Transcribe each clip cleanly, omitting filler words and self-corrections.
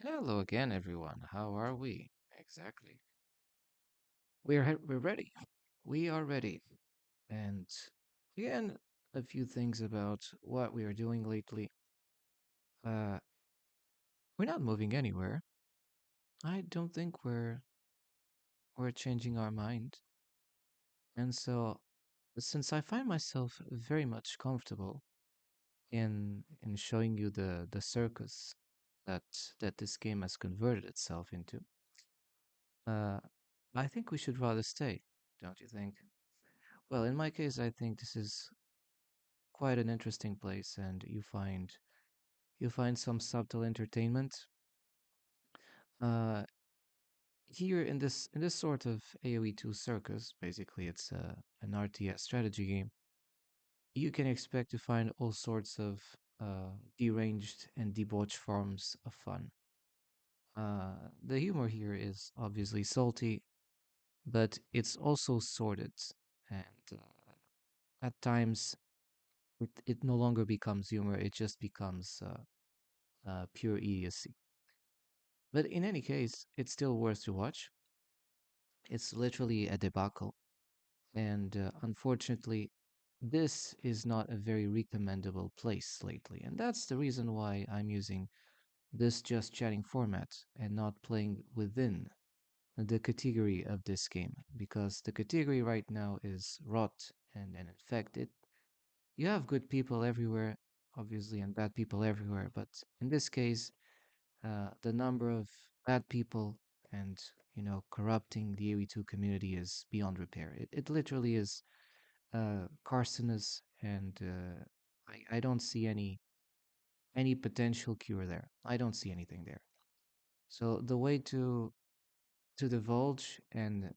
Hello again, everyone. How are we? Exactly. We're ready. We are ready. And again, a few things about what we are doing lately. Uh, we're not moving anywhere. I don't think we're changing our mind. And so, since I find myself very much comfortable in showing you the circus that that this game has converted itself into, uh, I think we should rather stay, don't you think? Well, in my case, I think this is quite an interesting place, and you find some subtle entertainment. Uh, Here in this sort of AoE2 circus, basically it's an RTS strategy game. You can expect to find all sorts of deranged and debauched forms of fun. The humor here is obviously salty, but it's also sordid, and at times it no longer becomes humor; it just becomes pure idiocy. But in any case, it's still worth to watch. It's literally a debacle. And unfortunately, this is not a very recommendable place lately. And that's the reason why I'm using this just chatting format and not playing within the category of this game. Because the category right now is rot and infected. You have good people everywhere, obviously, and bad people everywhere. But in this case, the number of bad people and corrupting the AE2 community is beyond repair. It literally is carcinous, and I don't see any potential cure there. I don't see anything there. So the way to divulge and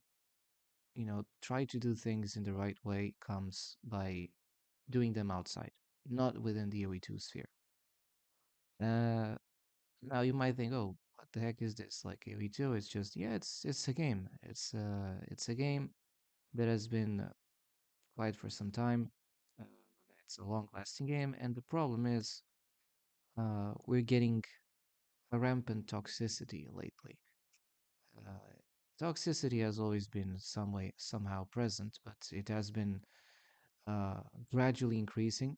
try to do things in the right way comes by doing them outside, not within the AE2 sphere. Uh, Now you might think, oh, what the heck is this? Like AoE2, it's just yeah, it's a game. It's a game that has been quiet for some time. Uh, it's a long-lasting game, and the problem is we're getting a rampant toxicity lately. Uh, Toxicity has always been some way somehow present, but it has been uh, gradually increasing.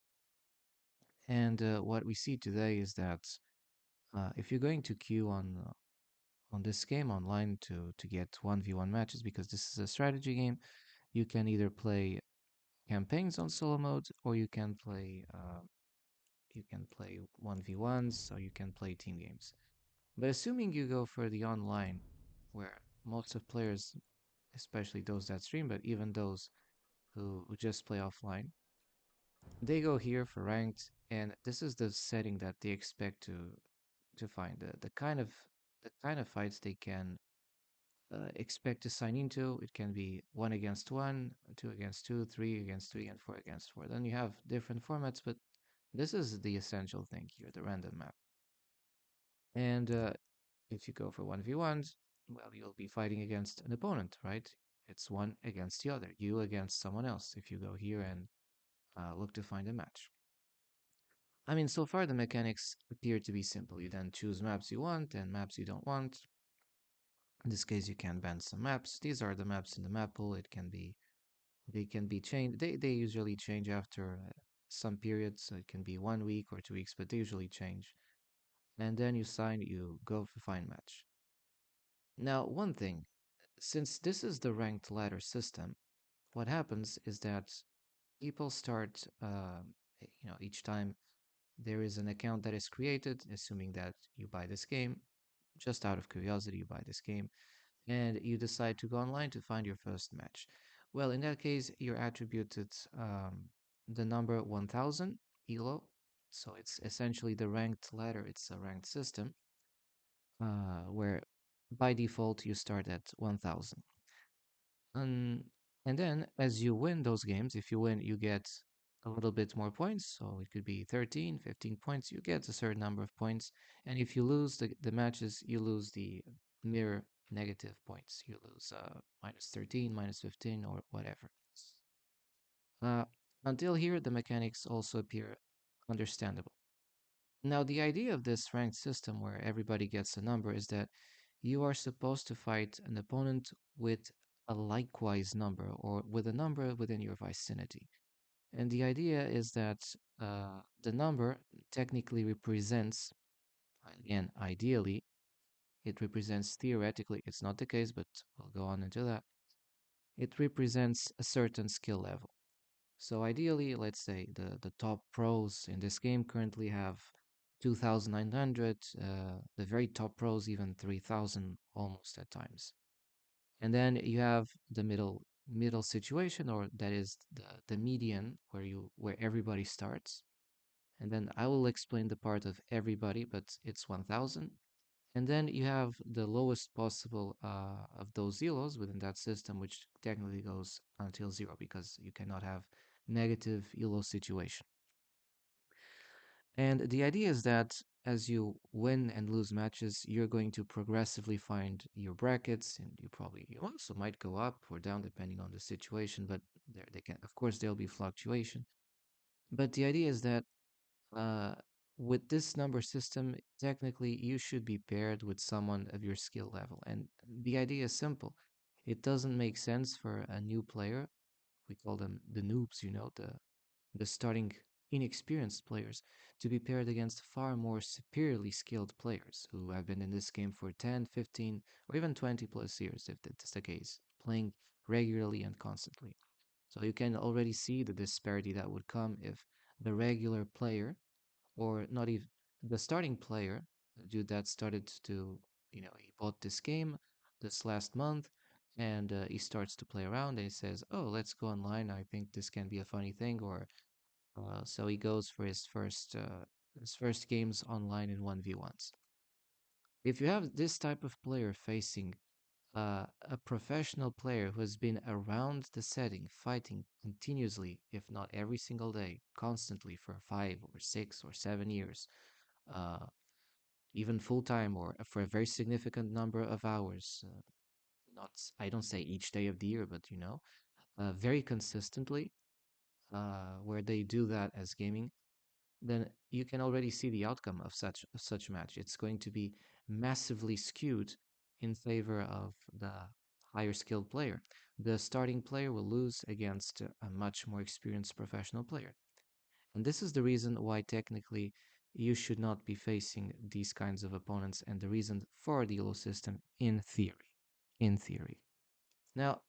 And what we see today is that if you're going to queue on this game online to get 1v1 matches, because this is a strategy game. You can either play campaigns on solo mode, or you can play 1v1s, or you can play team games. But assuming you go for the online, where most of players, especially those that stream, but even those who just play offline, they go here for ranked, and this is the setting that they expect to find the kind of fights they can expect to sign into. It can be one against one, two against two, three against three, and four against four. Then you have different formats, but this is the essential thing here, the random map. And if you go for 1v1s, well, you'll be fighting against an opponent, right? It's one against the other, you against someone else, if you go here and look to find a match. I mean, so far the mechanics appear to be simple. You then choose maps you want and maps you don't want. In this case, you can ban some maps. These are the maps in the map pool. They can be changed. They usually change after some periods. So it can be 1 week or 2 weeks, but they usually change. And then you go for find match. Now, one thing, since this is the ranked ladder system, what happens is that people start, each time there is an account that is created, assuming that you buy this game, just out of curiosity, you buy this game, and you decide to go online to find your first match. Well, in that case, you're attributed the number 1000 elo. So it's essentially the ranked ladder. It's a ranked system where by default you start at 1000. And, and then as you win those games, if you win, you get a little bit more points. So it could be 13, 15 points. You get a certain number of points. And if you lose the matches, you lose the mirror negative points. You lose minus 13, minus 15, or whatever. Uh, until here, the mechanics also appear understandable. Now, the idea of this ranked system where everybody gets a number is that you are supposed to fight an opponent with a likewise number or with a number within your vicinity. And the idea is that the number technically represents, again, ideally, it represents theoretically, it's not the case, but we'll go on into that. It represents a certain skill level. So ideally, let's say the top pros in this game currently have 2,900, the very top pros even 3,000 almost at times. And then you have the middle situation, or that is the median where everybody starts. And then I will explain the part of everybody, but it's 1,000. And then you have the lowest possible of those zeros within that system, which technically goes until zero because you cannot have negative elo situation. And the idea is that as you win and lose matches, you're going to progressively find your brackets, and you also might go up or down depending on the situation. But there they can, of course, there'll be fluctuation. But the idea is that uh, with this number system, technically you should be paired with someone of your skill level. And the idea is simple. It doesn't make sense for a new player. We call them the noobs, the starting inexperienced players, to be paired against far more superiorly skilled players who have been in this game for 10, 15, or even 20 plus years, if that's the case, playing regularly and constantly. So you can already see the disparity that would come if the regular player, or not even the starting player, the dude that started to, he bought this game this last month and he starts to play around and he says, "Oh, let's go online. I think this can be a funny thing." Or so he goes for his first games online in 1v1s. If you have this type of player facing a professional player who has been around the setting, fighting continuously, if not every single day, constantly for 5 or 6 or 7 years, uh, even full time or for a very significant number of hours. Not, I don't say each day of the year, but very consistently, where they do that as gaming, then you can already see the outcome of such match. It's going to be massively skewed in favor of the higher skilled player. The starting player will lose against a much more experienced professional player. And this is the reason why technically you should not be facing these kinds of opponents and the reason for the elo system in theory. In theory. Now,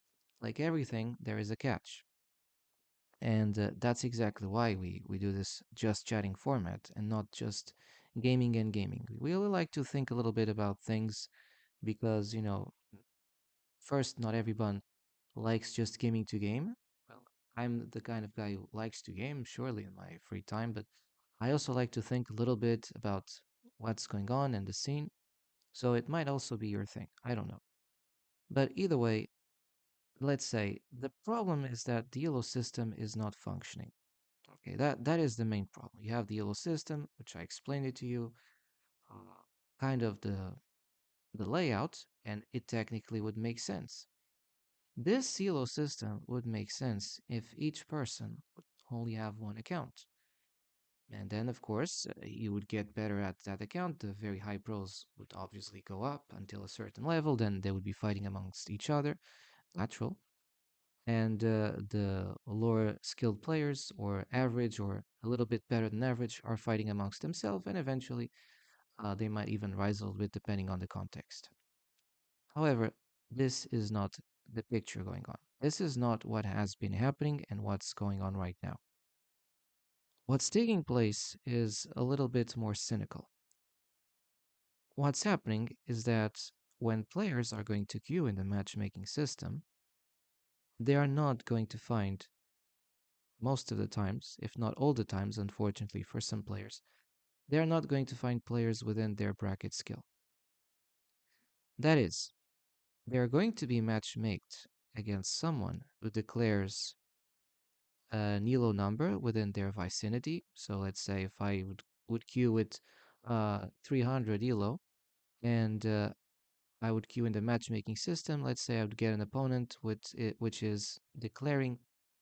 like everything, there is a catch. And that's exactly why we do this just chatting format and not just gaming and gaming. We really like to think a little bit about things because, first, not everyone likes just gaming to game. Well, I'm the kind of guy who likes to game, surely, in my free time, but I also like to think a little bit about what's going on in the scene. So it might also be your thing. I don't know. But either way, let's say the problem is that the Elo system is not functioning. Okay, that is the main problem. You have the Elo system, which I explained it to you, uh, kind of the layout, and it technically would make sense. This Elo system would make sense if each person would only have one account. And then, of course, you would get better at that account. The very high pros would obviously go up until a certain level. Then they would be fighting amongst each other, natural. And the lower skilled players, or average, or a little bit better than average, are fighting amongst themselves. And eventually, they might even rise a little bit depending on the context. However, this is not the picture going on. This is not what has been happening and what's going on right now. What's taking place is a little bit more cynical. What's happening is that when players are going to queue in the matchmaking system, they are not going to find, most of the times, if not all the times, unfortunately for some players, they are not going to find players within their bracket skill. That is, they are going to be matchmaked against someone who declares a Nilo number within their vicinity. So let's say if I would queue with 300 Elo and I would queue in the matchmaking system. Let's say I would get an opponent which is declaring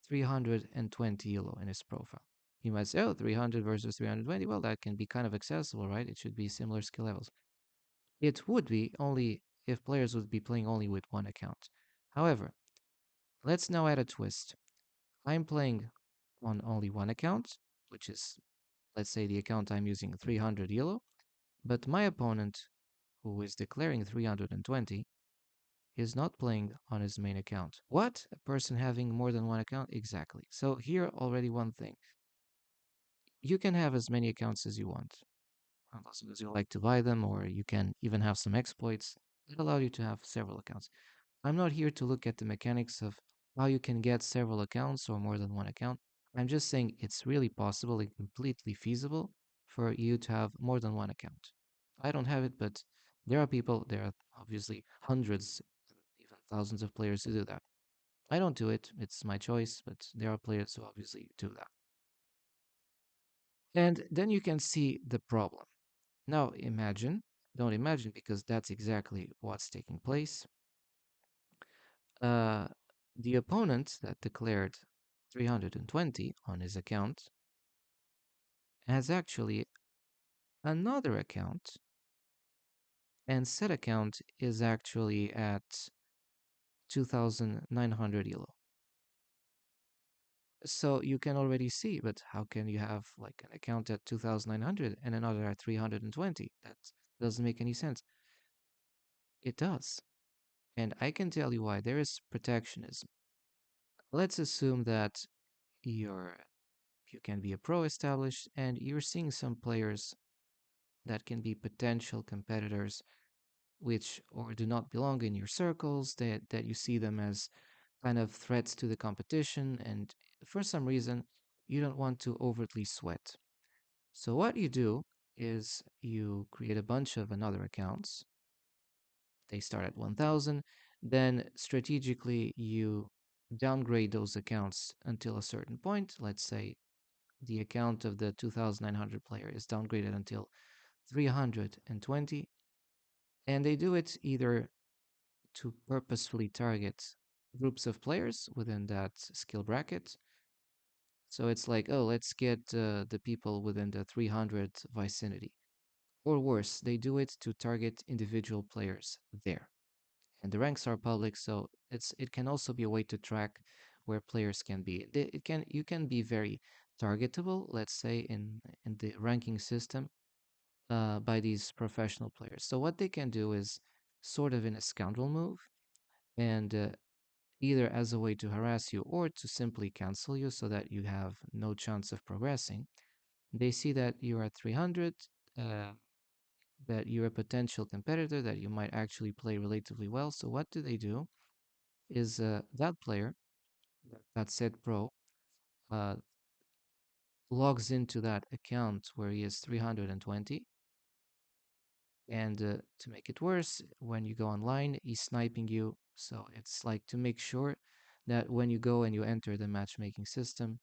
320 elo in his profile. You might say, oh, 300 versus 320. Well, that can be kind of accessible, right? It should be similar skill levels. It would be only if players would be playing only with one account. However, let's now add a twist. I'm playing on only one account, which is, let's say, the account I'm using 300 yellow, but my opponent, who is declaring 320, is not playing on his main account. What? A person having more than one account? Exactly. So here already one thing. You can have as many accounts as you want, as long as you like to buy them, or you can even have some exploits that allow you to have several accounts. I'm not here to look at the mechanics of how you can get several accounts or more than one account. I'm just saying it's really possible and completely feasible for you to have more than one account. I don't have it, but there are obviously hundreds, even thousands of players who do that. I don't do it, it's my choice, but there are players who obviously do that. And then you can see the problem. Now imagine, don't imagine because that's exactly what's taking place. Uh, the opponent that declared 320 on his account has actually another account, and said account is actually at 2,900 elo. So you can already see, but how can you have like an account at 2,900 and another at 320? That doesn't make any sense. It does. And I can tell you why. There is protectionism. Let's assume that you're you can be a pro established and you're seeing some players that can be potential competitors which or do not belong in your circles, that you see them as kind of threats to the competition, and for some reason you don't want to overtly sweat. So what you do is you create a bunch of another accounts. They start at 1000, then strategically you downgrade those accounts until a certain point. Let's say the account of the 2900 player is downgraded until 320, and they do it either to purposefully target groups of players within that skill bracket. So it's like, oh, let's get the people within the 300 vicinity. Or worse, they do it to target individual players there. And the ranks are public, so it can also be a way to track where players can be. It can you can be very targetable, let's say in the ranking system, by these professional players. So what they can do is sort of in a scoundrel move, and either as a way to harass you or to simply cancel you so that you have no chance of progressing. They see that you're at 300, uh, that you're a potential competitor, that you might actually play relatively well. So what do? Is that player, that said pro, uh, logs into that account where he is 320. And to make it worse, when you go online, he's sniping you. So it's like to make sure that when you go and you enter the matchmaking system,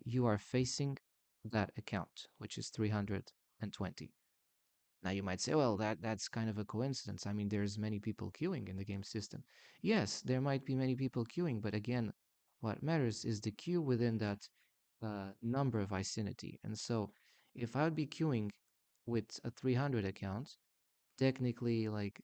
you are facing that account, which is 320. Now you might say, well, that's kind of a coincidence. I mean, there's many people queuing in the game system. Yes, there might be many people queuing, but again, what matters is the queue within that number vicinity. And so, if I would be queuing with a 300 account, technically, like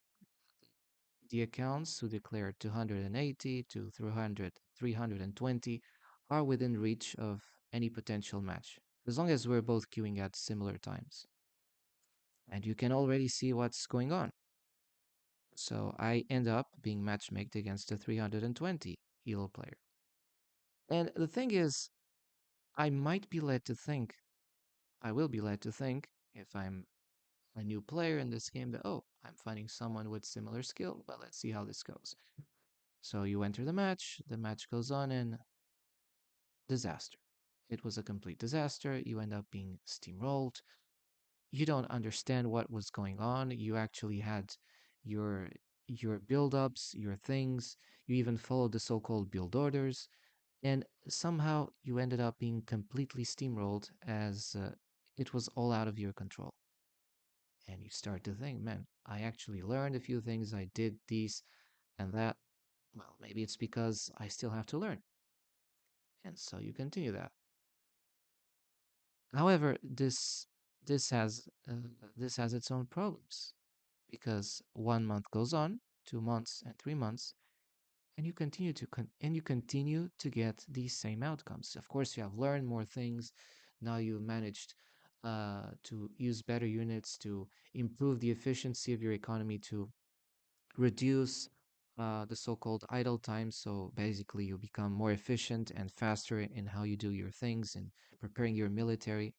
the accounts who declare 280 to 300, 320 are within reach of any potential match, as long as we're both queuing at similar times. And you can already see what's going on. So I end up being matchmaked against a 320 elo player. And the thing is, I might be led to think, I will be led to think, if I'm a new player in this game, that, oh, I'm finding someone with similar skill, but let's see how this goes. So you enter the match goes on, and disaster. It was a complete disaster. You end up being steamrolled. You don't understand what was going on. You actually had your your build-ups, your things. You even followed the so-called build orders, and somehow you ended up being completely steamrolled as it was all out of your control. And you start to think, man, I actually learned a few things. I did these and that. Well, maybe it's because I still have to learn. And so you continue that. However, this has this has its own problems because 1 month goes on, 2 months, and 3 months, and you continue to get these same outcomes. Of course, you have learned more things. Now you managed to use better units to improve the efficiency of your economy to reduce the so-called idle time. So basically, you become more efficient and faster in how you do your things and preparing your military.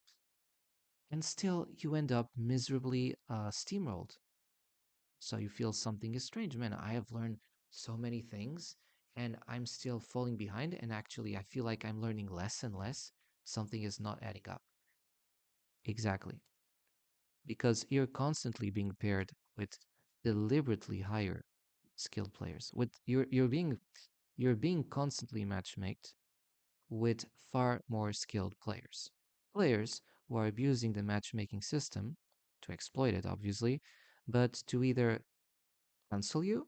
And still, you end up miserably steamrolled. So you feel something is strange. Man, I have learned so many things and I'm still falling behind. And actually, I feel like I'm learning less and less. Something is not adding up. Exactly. Because you're constantly being paired with deliberately higher skilled players. With you're being constantly matchmaked with far more skilled players. Players who are abusing the matchmaking system to exploit it, obviously, but to either cancel you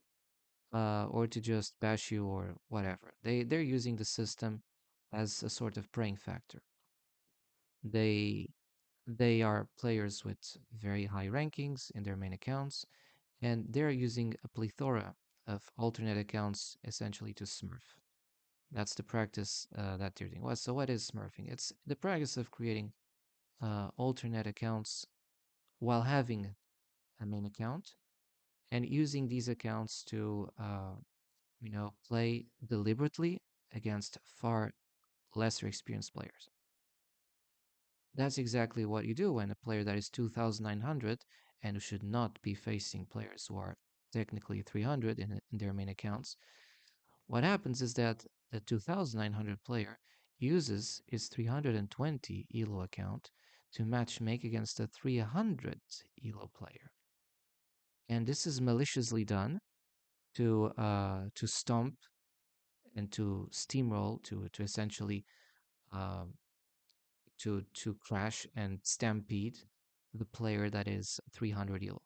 or to just bash you or whatever. They're using the system as a sort of preying factor. They they are players with very high rankings in their main accounts, and they're using a plethora of alternate accounts essentially to smurf. That's the practice that they're doing. So what is smurfing? It's the practice of creating alternate accounts while having a main account and using these accounts to play deliberately against far lesser experienced players. That's exactly what you do when a player that is 2,900 and who should not be facing players who are technically 300 in their main accounts. What happens is that the 2,900 player uses his 320 ELO account to match make against a 300 ELO player. And this is maliciously done to stomp and to steamroll to essentially um, to crash and stampede the player that is 300 elo.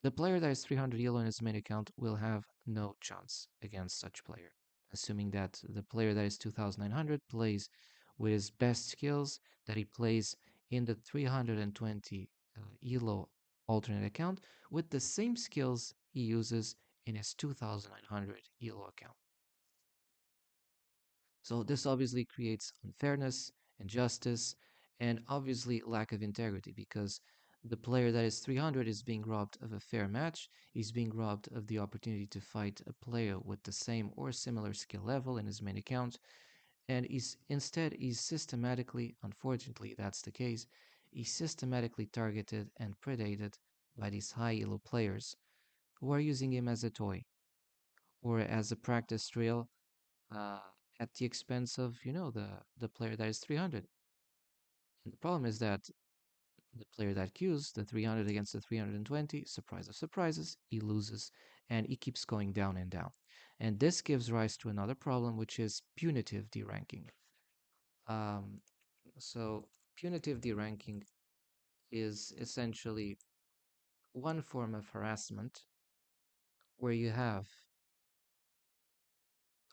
The player that is 300 elo in his main account will have no chance against such player, assuming that the player that is 2900 plays with his best skills, that he plays in the 320 elo alternate account with the same skills he uses in his 2900 elo account. So this obviously creates unfairness, injustice, and obviously lack of integrity because the player that is 300 is being robbed of a fair match. He's being robbed of the opportunity to fight a player with the same or similar skill level in his main account. And he's systematically, unfortunately, that's the case, he's systematically targeted and predated by these high elo players who are using him as a toy or as a practice drill uh, at the expense of the player that is 300. And the problem is that the player that queues the 300 against the 320, surprise of surprises, he loses and he keeps going down and down. And this gives rise to another problem, which is punitive deranking. Um, so punitive deranking is essentially one form of harassment where you have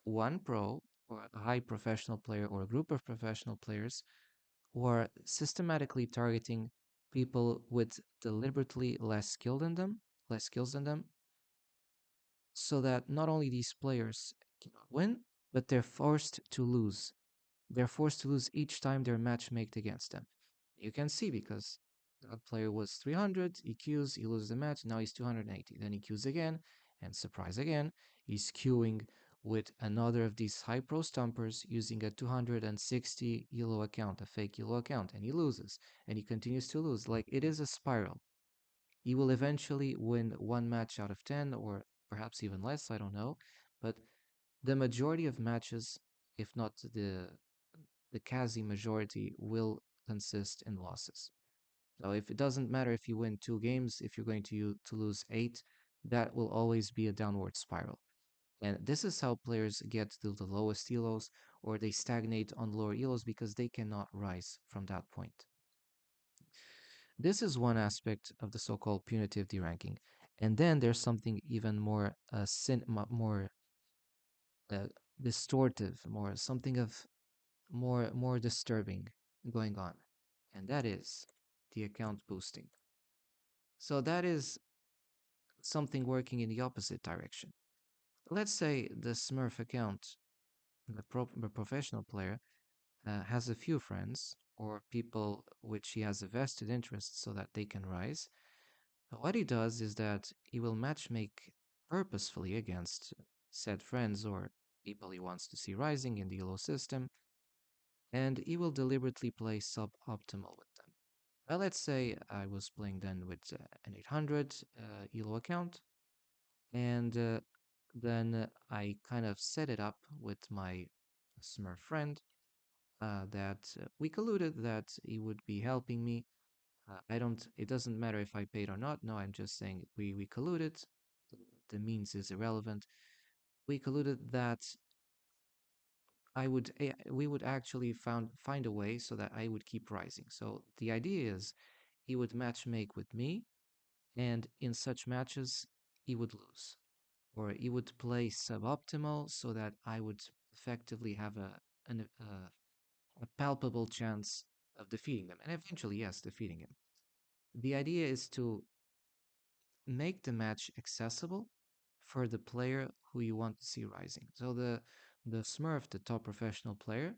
one pro or a high professional player or a group of professional players who are systematically targeting people with deliberately less skills than them, so that not only these players cannot win, but they're forced to lose. They're forced to lose each time they're matchmaked against them. You can see because that player was 300, he queues, he loses the match, now he's 280. Then he queues again, and surprise again, he's queuing with another of these high pro stumpers using a 260 elo account, a fake elo account, and he loses, and he continues to lose. Like it is a spiral. He will eventually win one match out of 10, or perhaps even less, I don't know. But the majority of matches, if not the quasi majority, will consist in losses. So if it doesn't matter if you win 2 games, if you're going to lose 8, that will always be a downward spiral. And this is how players get to the lowest elos or they stagnate on lower elos because they cannot rise from that point. This is one aspect of the so-called punitive deranking. And then there's something even more more uh, distortive, more something of more disturbing going on. and that is the account boosting. So that is something working in the opposite direction. Let's say the Smurf account, the professional player, has a few friends or people which he has a vested interest so that they can rise. What he does is that he will matchmake purposefully against said friends or people he wants to see rising in the Elo system, and he will deliberately play suboptimal with them. Let's say I was playing then with an 800 Elo account, and then I kind of set it up with my Smurf friend that we colluded that he would be helping me. I don't. It doesn't matter if I paid or not. No, I'm just saying we colluded. The means is irrelevant. We colluded that we would actually find a way so that I would keep rising. So the idea is he would match make with me, and in such matches he would lose, or he would play suboptimal so that I would effectively have a palpable chance of defeating them, and eventually, yes, defeating him. The idea is to make the match accessible for the player who you want to see rising. So the Smurf, the top professional player,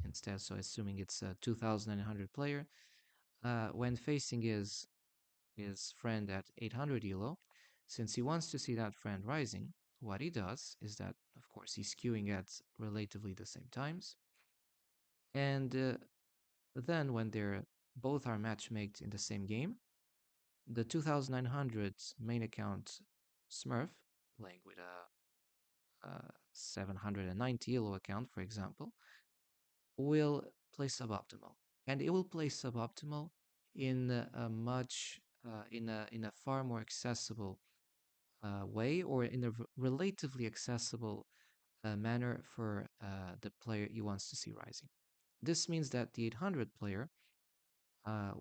instead, so assuming it's a 2,900 player, when facing his friend at 800 elo, since he wants to see that friend rising, what he does is that, of course, he's queuing at relatively the same times, and then when they're both are matchmaked in the same game, the 2,900 main account Smurf playing with a 790 elo account, for example, will play suboptimal, and it will play suboptimal in a much in a far more accessible way, or in a relatively accessible manner for the player he wants to see rising. This means that the 800 player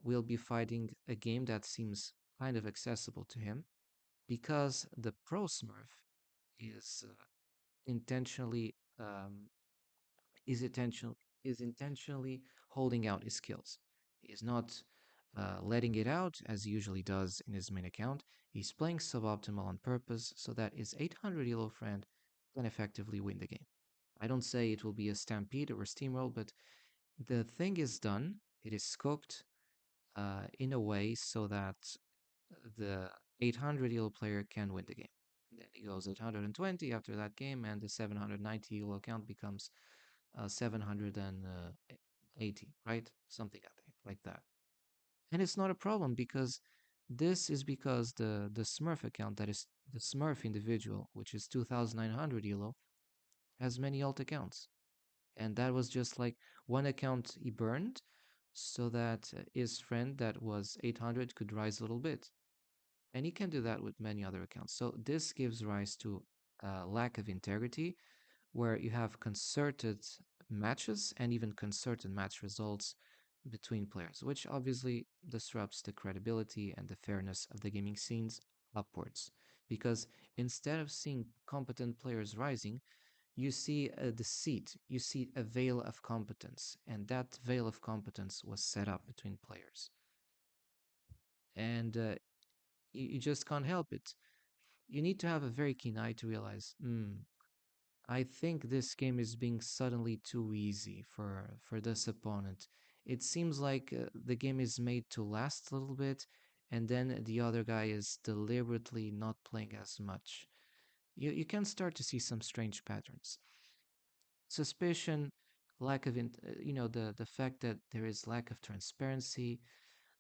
will be fighting a game that seems kind of accessible to him because the pro Smurf is intentionally um, is intentional is intentionally holding out his skills. He is not letting it out as he usually does in his main account. He's playing suboptimal on purpose so that his 800 elo friend can effectively win the game. I don't say it will be a stampede or a steamroll, but the thing is done. It is cooked in a way so that the 800 elo player can win the game. Then he goes 820 after that game, and the 790 elo account becomes 780, right? Something like that. And it's not a problem because this is because the Smurf account, that is the Smurf individual, which is 2,900 elo, has many alt accounts. And that was just like one account he burned so that his friend that was 800 could rise a little bit. And he can do that with many other accounts. So this gives rise to a lack of integrity where you have concerted matches and even concerted match results between players, which obviously disrupts the credibility and the fairness of the gaming scenes upwards. Because instead of seeing competent players rising, you see a deceit, you see a veil of competence, and that veil of competence was set up between players. And you just can't help it. You need to have a very keen eye to realize, I think this game is being suddenly too easy for this opponent. It seems like the game is made to last a little bit, and then the other guy is deliberately not playing as much. You can start to see some strange patterns. Suspicion, lack of, the fact that there is lack of transparency,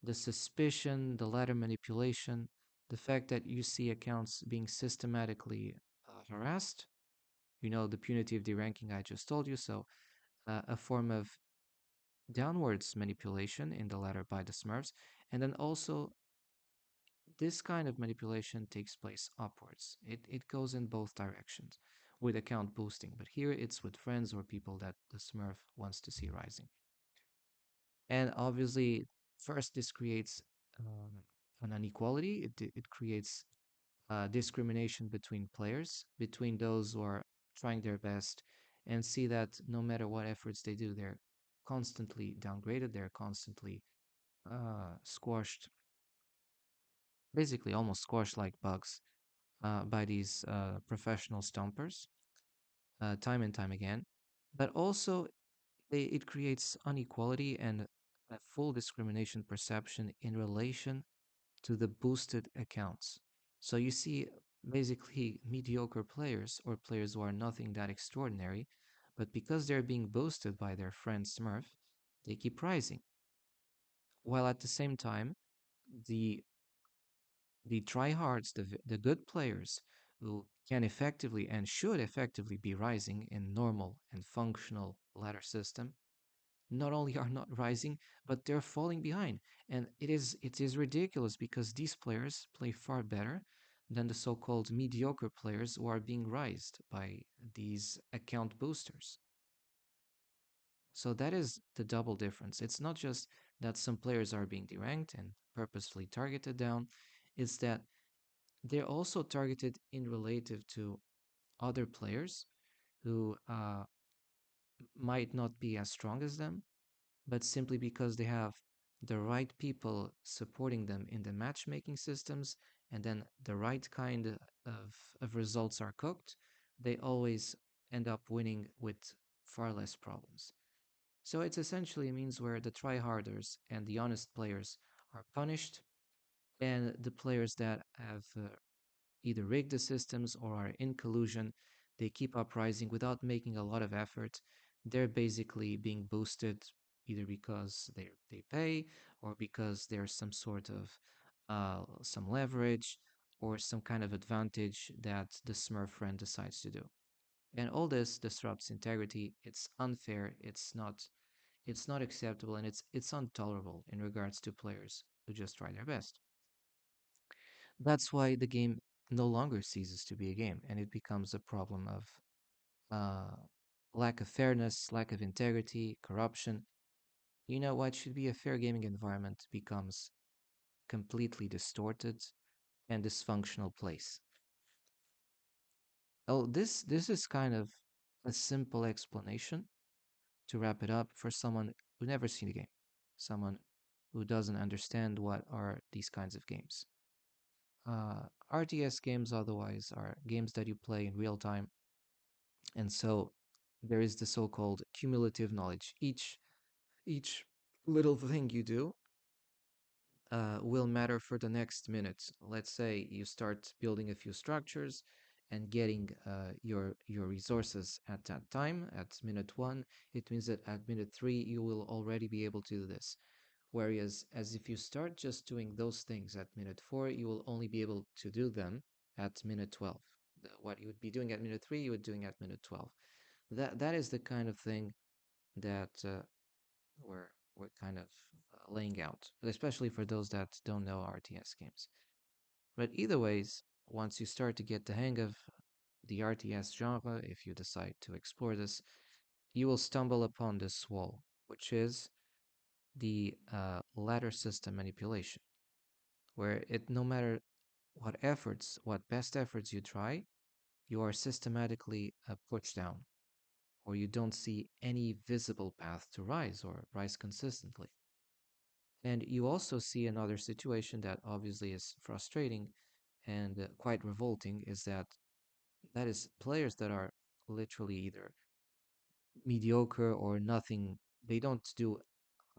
the suspicion, the ladder manipulation, the fact that you see accounts being systematically harassed, the punitive deranking I just told you. So, a form of downwards manipulation in the ladder by the Smurfs. And then also, this kind of manipulation takes place upwards. It goes in both directions with account boosting. But here it's with friends or people that the Smurf wants to see rising. And obviously, first, this creates an inequality, it creates discrimination between players, between those who are trying their best and see that no matter what efforts they do, they're constantly downgraded, they're constantly squashed, basically almost squashed like bugs by these professional stompers time and time again. But also, it creates inequality and a full discrimination perception in relation to the boosted accounts. So you see basically mediocre players or players who are nothing that extraordinary, but because they're being boosted by their friend Smurf, they keep rising. While at the same time, the the tryhards, the good players who can effectively and should effectively be rising in normal and functional ladder system, not only are not rising, but they're falling behind. And it is ridiculous because these players play far better than the so-called mediocre players who are being raised by these account boosters. So that is the double difference. It's not just that some players are being deranked and purposefully targeted down, it's that they're also targeted in relative to other players who might not be as strong as them, but simply because they have the right people supporting them in the matchmaking systems, and then the right kind of results are cooked, they always end up winning with far less problems. So it's essentially means where the tryharders and the honest players are punished, and the players that have either rigged the systems or are in collusion, they keep uprising without making a lot of effort. They're basically being boosted either because they pay or because there's some sort of some leverage or some kind of advantage that the Smurf friend decides to do. And all this disrupts integrity. It's unfair. It's not acceptable, and it's intolerable in regards to players who just try their best. That's why the game no longer ceases to be a game and it becomes a problem of uh, lack of fairness, lack of integrity, corruption. You know what should be a fair gaming environment becomes completely distorted and dysfunctional place. Oh, this is kind of a simple explanation to wrap it up for someone who never seen a game, someone who doesn't understand what are these kinds of games. RTS games, otherwise, are games that you play in real time, and so there is the so-called cumulative knowledge. Each little thing you do will matter for the next minute. Let's say you start building a few structures and getting your resources at that time at minute one. It means that at minute three you will already be able to do this. Whereas, as if you start just doing those things at minute four, you will only be able to do them at minute 12. What you would be doing at minute three, you would doing at minute 12. That is the kind of thing that we're kind of laying out, but especially for those that don't know RTS games. But either ways, once you start to get the hang of the RTS genre, if you decide to explore this, you will stumble upon this wall, which is the ladder system manipulation, where it no matter what efforts, what best efforts you try, you are systematically pushed down, or you don't see any visible path to rise or rise consistently. And you also see another situation that obviously is frustrating and quite revolting is that is players that are literally either mediocre or nothing. They don't do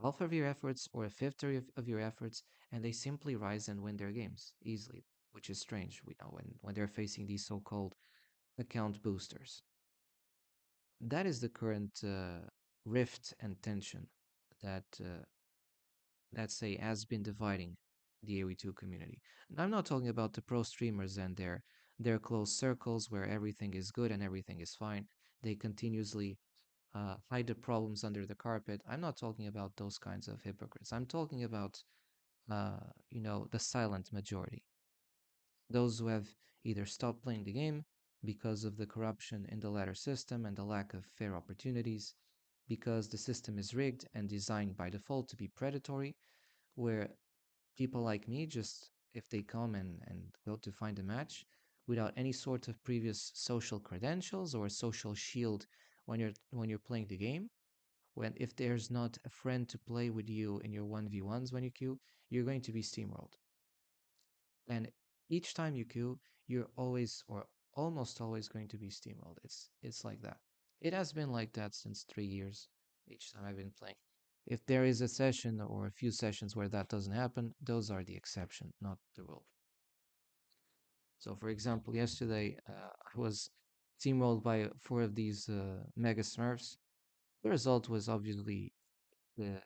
half of your efforts or a fifth of your efforts, and they simply rise and win their games easily, which is strange. We know when they're facing these so-called account boosters. That is the current rift and tension that let's say has been dividing the AoE2 community. And I'm not talking about the pro streamers and their close circles where everything is good and everything is fine. They continuously hide the problems under the carpet. I'm not talking about those kinds of hypocrites. I'm talking about the silent majority, those who have either stopped playing the game because of the corruption in the ladder system and the lack of fair opportunities, because the system is rigged and designed by default to be predatory, where people like me just, if they come and go to find a match without any sort of previous social credentials or social shield when you're playing the game, When if there's not a friend to play with you in your 1v1s when you queue, you're going to be steamrolled. And each time you queue, you're always or almost always going to be steamrolled. It's like that. It has been like that since 3 years, each time I've been playing. If there is a session or a few sessions where that doesn't happen, those are the exception, not the rule. So, for example, yesterday I was steamrolled by four of these Mega Smurfs. The result was obviously the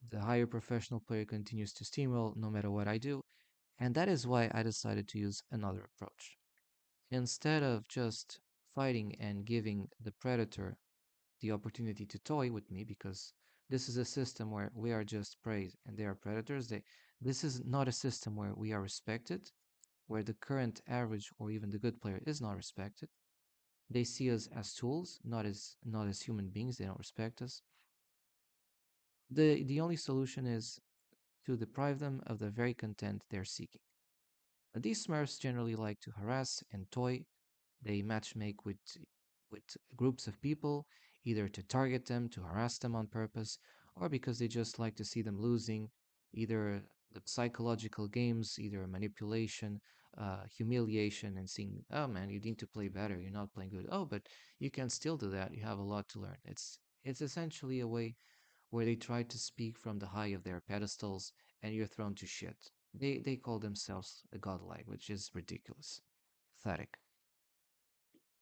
the higher professional player continues to steamroll no matter what I do, and that is why I decided to use another approach. Instead of just fighting and giving the predator the opportunity to toy with me, because this is a system where we are just prey and they are predators, this is not a system where we are respected, where the current average or even the good player is not respected. They see us as tools, not as human beings. They don't respect us. The only solution is to deprive them of the very content they're seeking. These Smurfs generally like to harass and toy. They matchmake with groups of people, either to target them, to harass them on purpose, or because they just like to see them losing, either the psychological games, either manipulation, humiliation, and seeing, oh man, you need to play better. You're not playing good. Oh, but you can still do that. You have a lot to learn. It's essentially a way where they try to speak from the high of their pedestals and you're thrown to shit. They call themselves a godlike, which is ridiculous. Pathetic.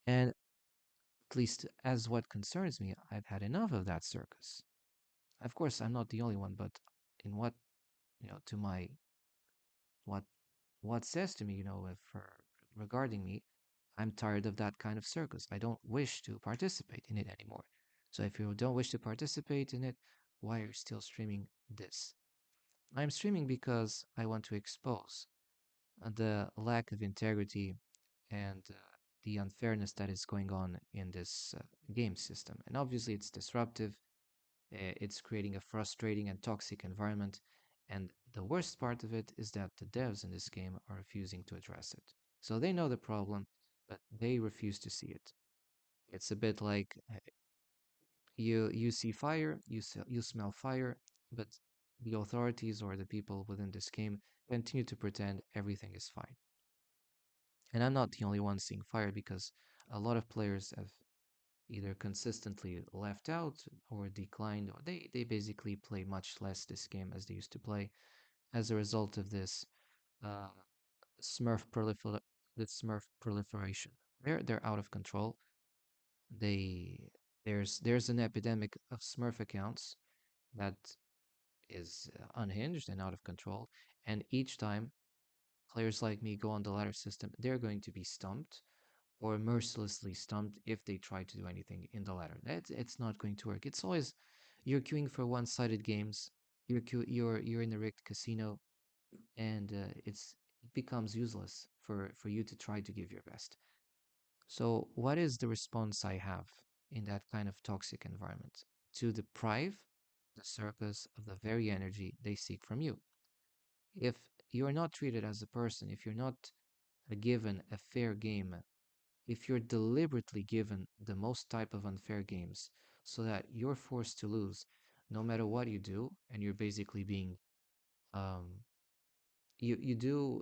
And at least as what concerns me, I've had enough of that circus. Of course, I'm not the only one, but in what, to my, what, what says to me, if regarding me, I'm tired of that kind of circus. I don't wish to participate in it anymore. So if you don't wish to participate in it, why are you still streaming this? I'm streaming because I want to expose the lack of integrity and the unfairness that is going on in this game system. And obviously, it's disruptive, it's creating a frustrating and toxic environment. And the worst part of it is that the devs in this game are refusing to address it. So they know the problem, but they refuse to see it. It's a bit like you see fire, you smell fire, but the authorities or the people within this game continue to pretend everything is fine. And I'm not the only one seeing fire because a lot of players have either consistently left out or declined, or they basically play much less this game as they used to play as a result of this uh, Smurf Smurf proliferation. They're out of control. They there's an epidemic of Smurf accounts that is unhinged and out of control. And each time players like me go on the ladder system, they're going to be stumped or mercilessly stumped if they try to do anything in the ladder. It's not going to work. It's always you're queuing for one-sided games. You're in a rigged casino, and it becomes useless for you to try to give your best. So, what is the response I have in that kind of toxic environment? To deprive the circus of the very energy they seek from you. If you're not treated as a person, if you're not given a fair game, if you're deliberately given the most type of unfair games so that you're forced to lose no matter what you do, and you're basically being, um, you do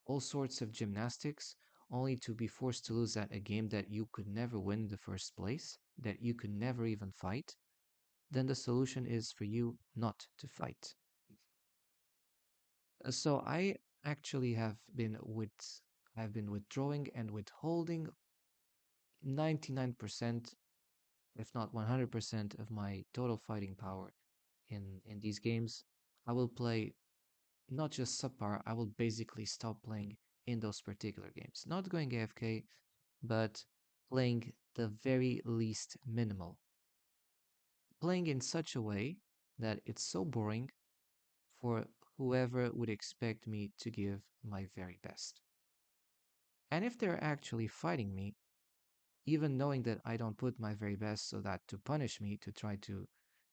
all sorts of gymnastics only to be forced to lose at a game that you could never win in the first place, that you could never even fight, then the solution is for you not to fight. So I actually I've been withdrawing and withholding 99%, if not 100% of my total fighting power in these games. I will play not just subpar, I will basically stop playing in those particular games. Not going AFK, but playing the very least minimal. Playing in such a way that it's so boring for whoever would expect me to give my very best. And if they're actually fighting me, even knowing that I don't put my very best so that to punish me, to try to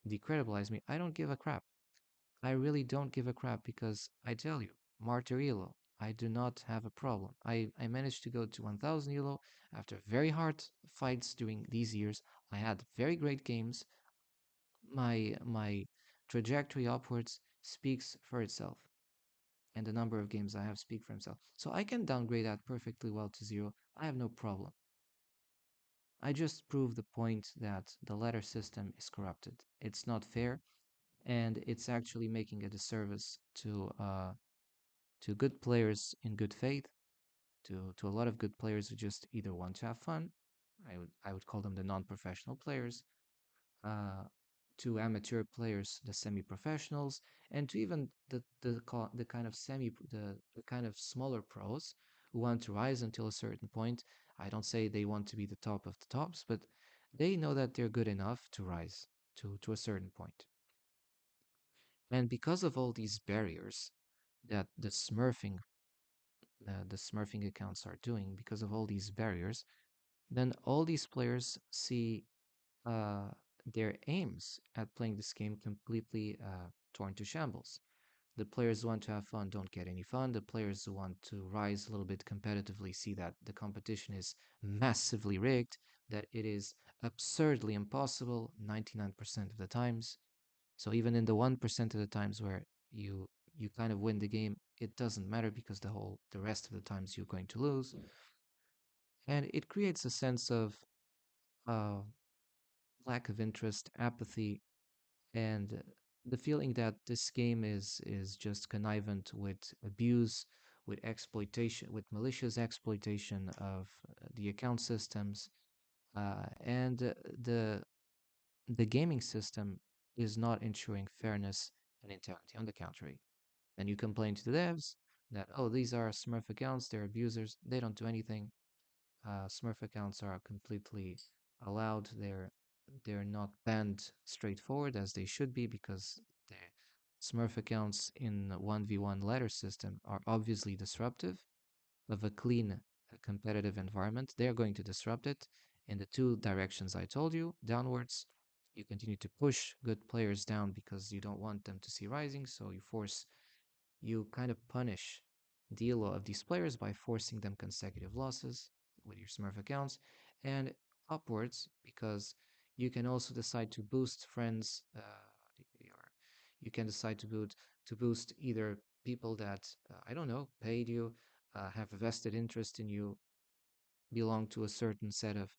decredibilize me, I don't give a crap. I really don't give a crap because I tell you, Martyr Elo, I do not have a problem. I managed to go to 1000 Elo after very hard fights during these years. I had very great games. my trajectory upwards speaks for itself, and the number of games I have speak for himself. So I can downgrade that perfectly well to zero. I have no problem. I just prove the point that the ladder system is corrupted. It's not fair, and it's actually making a disservice to good players in good faith, to a lot of good players who just either want to have fun. I would call them the non-professional players, uh, to amateur players, the semi-professionals, and to even the kind of the kind of smaller pros who want to rise until a certain point. I don't say they want to be the top of the tops, but they know that they're good enough to rise to a certain point. And because of all these barriers that the smurfing accounts are doing, because of all these barriers, then all these players see uh, their aims at playing this game completely torn to shambles. The players who want to have fun don't get any fun. The players who want to rise a little bit competitively see that the competition is massively rigged, that it is absurdly impossible 99% of the times. So even in the 1% of the times where you kind of win the game, it doesn't matter because the rest of the times you're going to lose. And it creates a sense of uh, lack of interest, apathy, and the feeling that this game is just connivant with abuse, with exploitation, with malicious exploitation of the account systems, and the gaming system is not ensuring fairness and integrity. On the contrary, and you complain to the devs that, oh, these are Smurf accounts, they're abusers, they don't do anything. Smurf accounts are completely allowed. They're not banned straightforward as they should be, because the Smurf accounts in 1v1 ladder system are obviously disruptive of a clean competitive environment. They're going to disrupt it in the two directions I told you, downwards. You continue to push good players down because you don't want them to see rising, so you kind of punish the elo of these players by forcing them consecutive losses with your Smurf accounts, and upwards because you can also decide to boost friends, or you can decide to boost either people that I don't know, paid you, have a vested interest in you, belong to a certain set of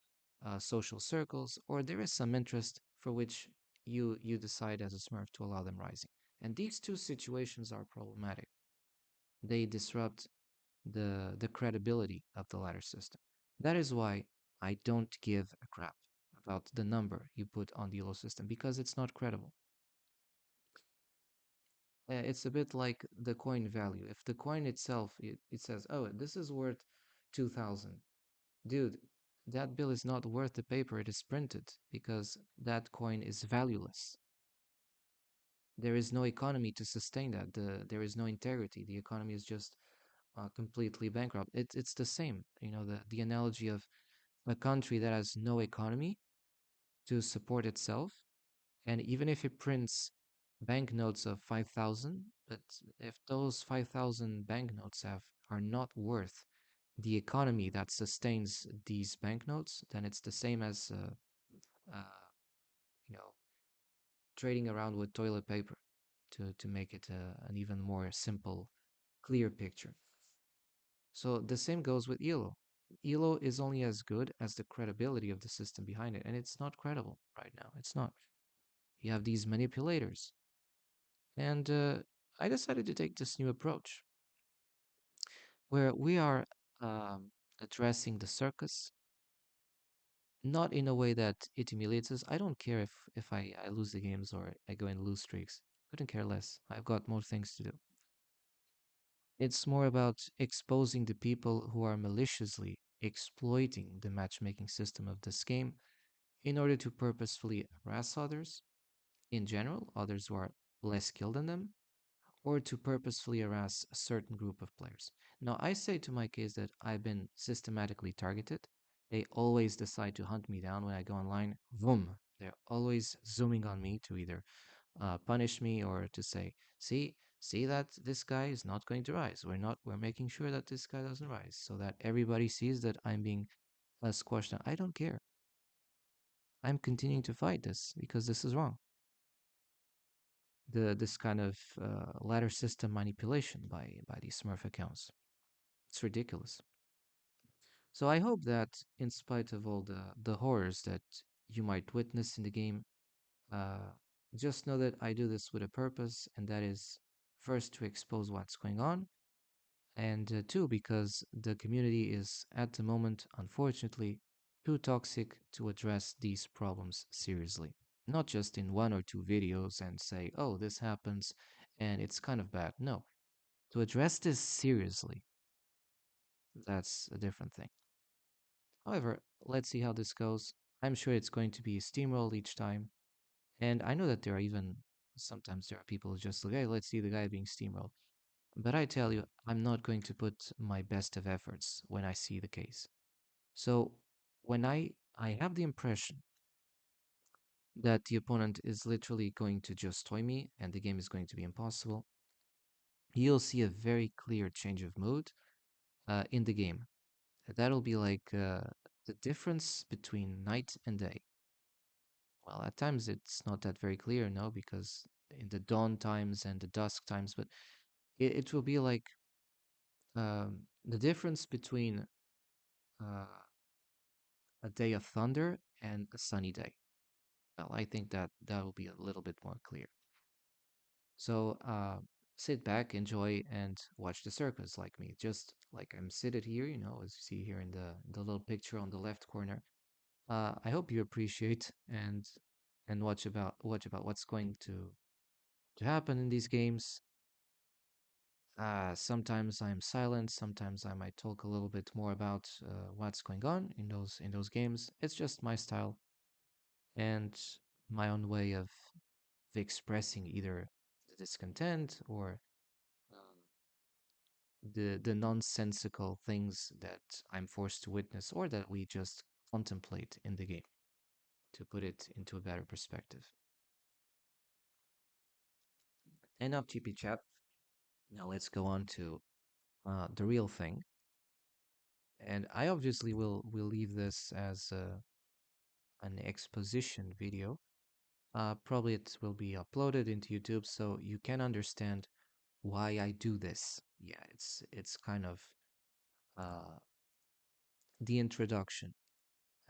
social circles, or there is some interest for which you decide as a Smurf to allow them rising. And these two situations are problematic. They disrupt the credibility of the ladder system. That is why I don't give a crap about the number you put on the ELO system, because it's not credible. It's a bit like the coin value. If the coin itself, it says, oh, this is worth 2,000. Dude, that bill is not worth the paper it is printed, because that coin is valueless. There is no economy to sustain that. There is no integrity. The economy is just completely bankrupt. It's the same. The analogy of a country that has no economy to support itself, and even if it prints banknotes of 5,000, but if those 5,000 banknotes are not worth the economy that sustains these banknotes, then it's the same as uh, you know trading around with toilet paper to make it an even more simple, clear picture. So the same goes with ELO. ELO is only as good as the credibility of the system behind it, and it's not credible right now. It's not. You have these manipulators. And I decided to take this new approach where we are um, addressing the circus, not in a way that it humiliates us. I don't care if I lose the games or I go in lose streaks. Couldn't care less. I've got more things to do. It's more about exposing the people who are maliciously exploiting the matchmaking system of this game in order to purposefully harass others, in general, others who are less skilled than them, or to purposefully harass a certain group of players. Now, I say to my case that I've been systematically targeted. They always decide to hunt me down when I go online. Boom! They're always zooming on me to either punish me or to say, see that this guy is not going to rise. We're making sure that this guy doesn't rise so that everybody sees that I'm being squashed down. I don't care. I'm continuing to fight this because this is wrong. the this kind of ladder system manipulation by these Smurf accounts. It's ridiculous. So I hope that, in spite of all the horrors that you might witness in the game, uh, just know that I do this with a purpose, and that is first to expose what's going on, and two, because the community is at the moment, unfortunately, too toxic to address these problems seriously. Not just in one or two videos and say, oh, this happens and it's kind of bad. No, to address this seriously, that's a different thing. However, let's see how this goes. I'm sure it's going to be steamrolled each time. And I know that there are even sometimes there are people who just like, hey, let's see the guy being steamrolled. But I tell you, I'm not going to put my best of efforts when I see the case. So when I have the impression that the opponent is literally going to just toy me and the game is going to be impossible, you'll see a very clear change of mood in the game. That'll be like the difference between night and day. Well, at times it's not that very clear, no, because in the dawn times and the dusk times, but it will be like the difference between uh, a day of thunder and a sunny day. Well, I think that that will be a little bit more clear. So sit back, enjoy, and watch the circus like me. Just like I'm seated here, as you see here in the little picture on the left corner. I hope you appreciate and watch about what's going to happen in these games. Sometimes I'm silent. Sometimes I might talk a little bit more about what's going on in those games. It's just my style and my own way of expressing either the discontent or um, the nonsensical things that I'm forced to witness or that we just contemplate in the game to put it into a better perspective. Enough TP chat. Now let's go on to the real thing. And I obviously will leave this as an exposition video. Probably it will be uploaded into YouTube so you can understand why I do this. Yeah, it's kind of uh, the introduction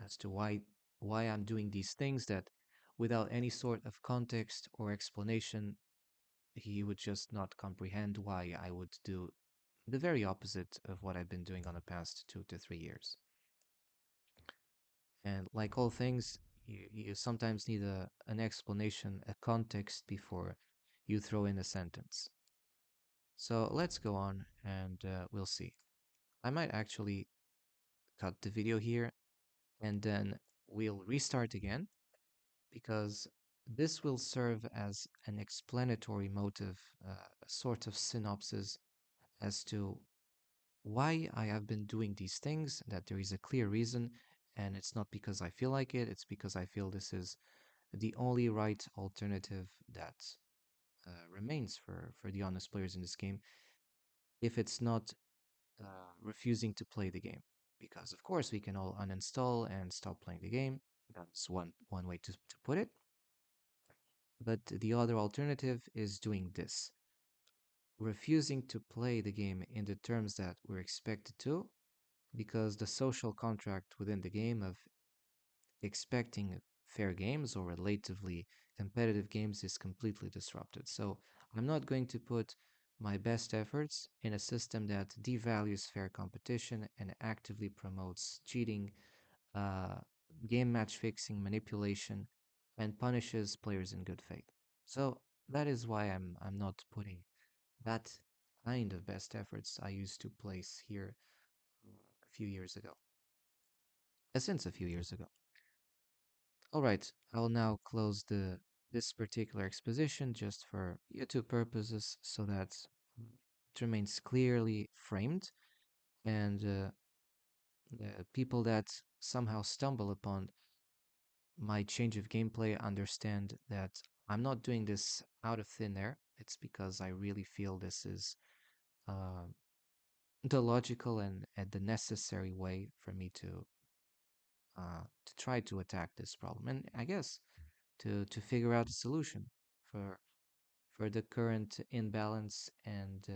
as to why I'm doing these things that without any sort of context or explanation, he would just not comprehend why I would do the very opposite of what I've been doing on the past 2 to 3 years. And like all things, you sometimes need an explanation, a context before you throw in a sentence. So let's go on and we'll see. I might actually cut the video here and then we'll restart again because this will serve as an explanatory motive, a sort of synopsis as to why I have been doing these things, that there is a clear reason, and it's not because I feel like it, it's because I feel this is the only right alternative that remains for the honest players in this game if it's not refusing to play the game. Because, of course, we can all uninstall and stop playing the game. That's one way to put it. But the other alternative is doing this, refusing to play the game in the terms that we're expected to, because the social contract within the game of expecting fair games or relatively competitive games is completely disrupted. So I'm not going to put my best efforts in a system that devalues fair competition and actively promotes cheating, uh, game match fixing, manipulation, and punishes players in good faith. So that is why I'm not putting that kind of best efforts I used to place here a few years ago, since a few years ago. All right, I will now close the this particular exposition just for YouTube purposes so that it remains clearly framed and the people that somehow stumble upon my change of gameplay understand that I'm not doing this out of thin air. It's because I really feel this is uh, the logical and the necessary way for me to try to attack this problem, and I guess to figure out a solution for for the current imbalance and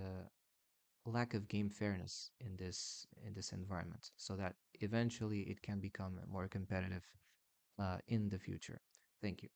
lack of game fairness in this environment, so that eventually it can become more competitive in the future. Thank you.